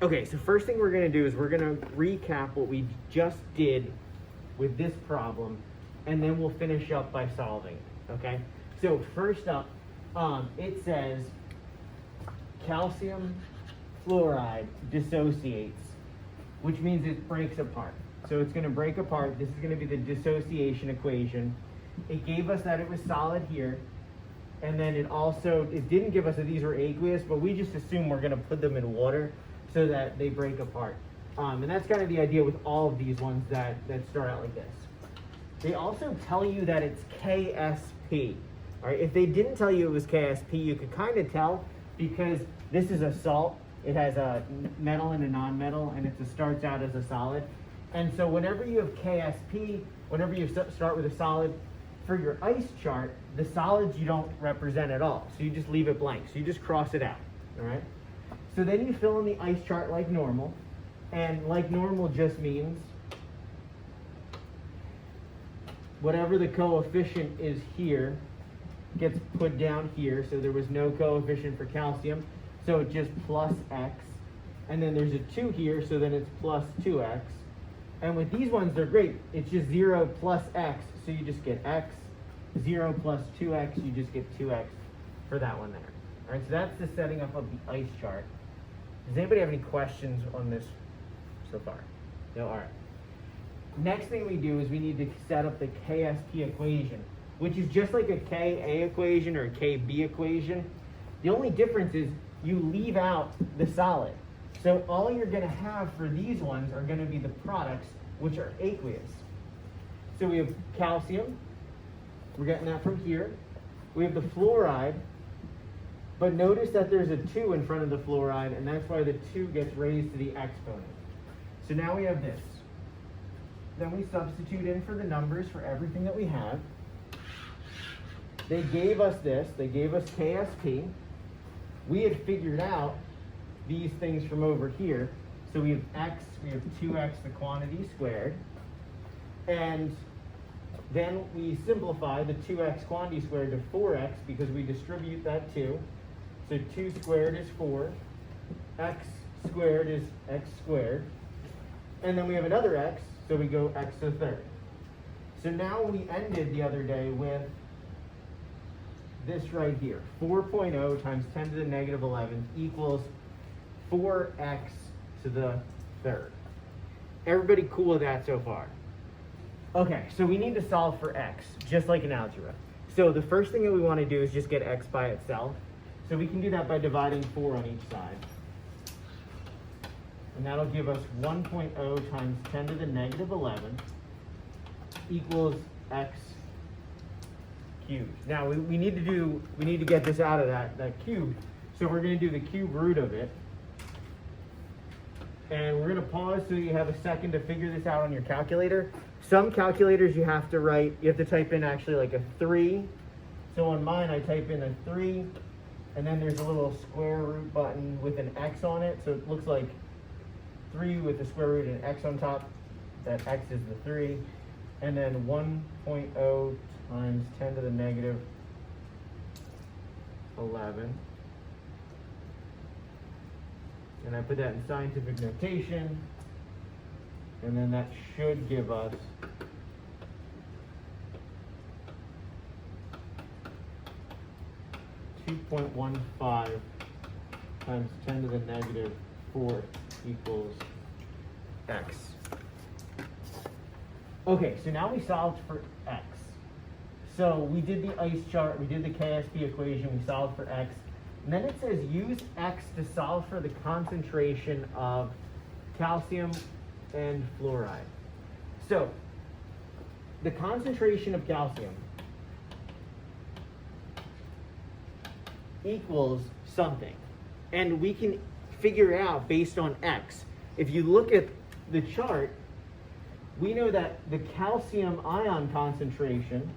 Okay, so first thing we're going to do is we're going to recap what we just did with this problem, and then we'll finish up by solving, okay? So first up, it says calcium fluoride dissociates, which means it breaks apart. So it's going to break apart. This is going to be the dissociation equation. It gave us that it was solid here, and then it didn't give us that these were aqueous, but we just assume we're going to put them in water so that they break apart. And that's kind of the idea with all of these ones that start out like this. They also tell you that it's Ksp. All right, if they didn't tell you it was Ksp, you could kind of tell because this is a salt. It has a metal and a non-metal, and it starts out as a solid. And so whenever you have Ksp, whenever you start with a solid, for your ice chart, the solids you don't represent at all. So you just leave it blank. So you just cross it out, all right? So then you fill in the ice chart like normal. And like normal just means whatever the coefficient is here gets put down here. So there was no coefficient for calcium. So it's just plus x. And then there's a 2 here, so then it's plus 2x. And with these ones, they're great. It's just 0 plus x, so you just get x. 0 plus 2x, you just get 2x for that one there. All right, so that's the setting up of the ice chart. Does anybody have any questions on this so far? No? All right. Next thing we do is we need to set up the Ksp equation, which is just like a Ka equation or a Kb equation. The only difference is you leave out the solid. So all you're going to have for these ones are going to be the products, which are aqueous. So we have calcium. We're getting that from here. We have the fluoride. But notice that there's a 2 in front of the fluoride, and that's why the 2 gets raised to the exponent. So now we have this. Then we substitute in for the numbers for everything that we have. They gave us this. They gave us Ksp. We had figured out these things from over here. So we have x, we have 2x, the quantity squared. And then we simplify the 2x quantity squared to 4x because we distribute that 2. So 2 squared is 4. X squared is x squared. And then we have another x, so we go x to the third. So now we ended the other day with this right here. 4.0 times 10 to the negative 11 equals 4x to the third. Everybody cool with that so far? Okay, so we need to solve for x, just like in algebra. So the first thing that we want to do is just get x by itself. So we can do that by dividing 4 on each side. And that'll give us 1.0 times 10 to the negative 11 equals x cubed. Now we need to get this out of that cube. So we're going to do the cube root of it. And we're going to pause so you have a second to figure this out on your calculator. Some calculators you have to type in actually like a 3. So on mine I type in a 3, and then there's a little square root button with an x on it. So it looks like 3 with the square root and x on top. That x is the 3. And then 1.0 times 10 to the negative 11. And I put that in scientific notation. And then that should give us 2.15 times 10 to the negative 4 equals x. Okay, so now we solved for x. So we did the ice chart, we did the Ksp equation, we solved for x. And then it says use x to solve for the concentration of calcium and fluoride. So the concentration of calcium equals something. And we can figure it out based on x. If you look at the chart, we know that the calcium ion concentration,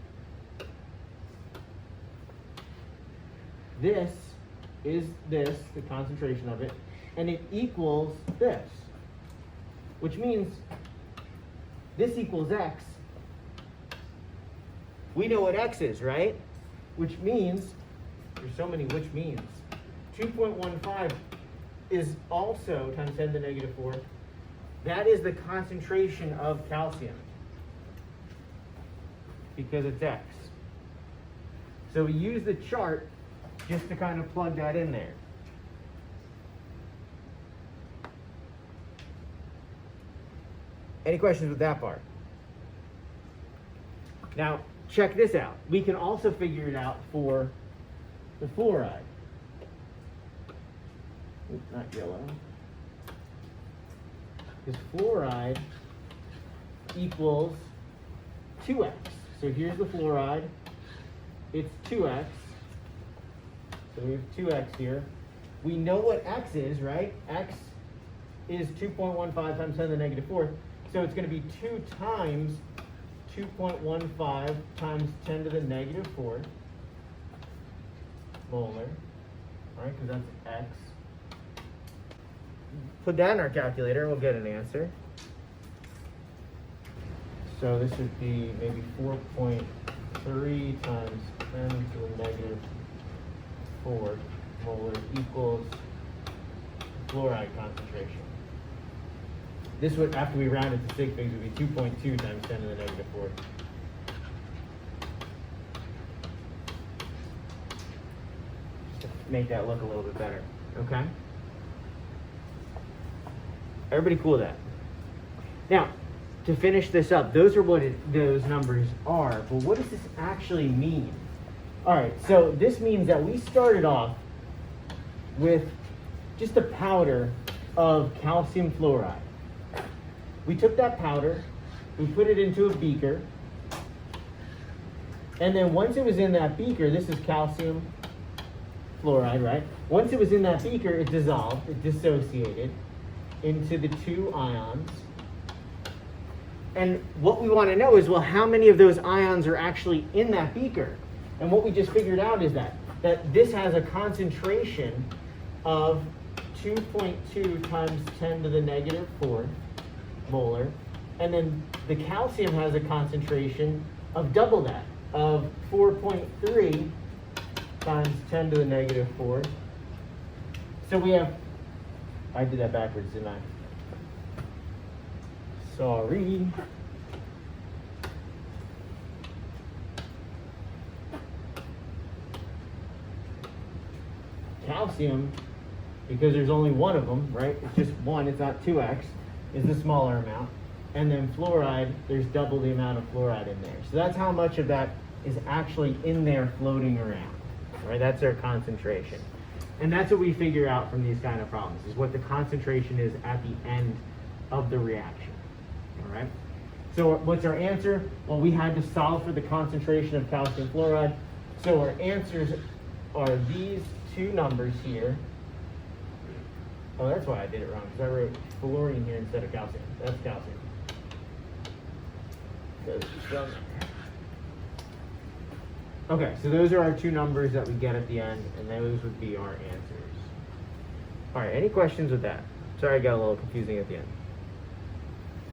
this is this, the concentration of it, and it equals this, which means this equals x. We know what x is, right? Which means, there's so many which means, 2.15 is also times 10 to the negative 4. That is the concentration of calcium because it's X. So we use the chart just to kind of plug that in there. Any questions with that part? Now, check this out. We can also figure it out for the fluoride. Oops, not yellow. Because fluoride equals 2x. So here's the fluoride. It's 2x. So we have 2x here. We know what x is, right? X is 2.15 times 10 to the negative 4th. So it's going to be 2 times 2.15 times 10 to the negative 4th molar. All right, because that's x. Put that in our calculator, we'll get an answer. So this would be maybe 4.3 times 10 to the negative 4 molar equals fluoride concentration. This would, after we round it to sig figs, would be 2.2 times 10 to the negative 4. Just to make that look a little bit better, okay? Everybody cool with that? Now, to finish this up, those are what those numbers are, but what does this actually mean? All right, so this means that we started off with just a powder of calcium fluoride. We took that powder, we put it into a beaker, and then once it was in that beaker, this is calcium fluoride, right? Once it was in that beaker, it dissolved, it dissociated into the 2 ions. And what we want to know is, well, how many of those ions are actually in that beaker? And what we just figured out is that this has a concentration of 2.2 times 10 to the negative 4 molar, and then the calcium has a concentration of double that, of 4.3 times 10 to the negative 4. So we have, I did that backwards, didn't I? Sorry. Calcium, because there's only one of them, right? It's just one, it's not 2x, is the smaller amount. And then fluoride, there's double the amount of fluoride in there. So that's how much of that is actually in there floating around, right? That's their concentration. And that's what we figure out from these kind of problems, is what the concentration is at the end of the reaction, all right? So what's our answer? Well, we had to solve for the concentration of calcium fluoride. So our answers are these two numbers here. Oh, that's why I did it wrong, because I wrote fluorine here instead of calcium. That's calcium. Okay, so those are our two numbers that we get at the end, and those would be our answers. All right, any questions with that? Sorry, I got a little confusing at the end.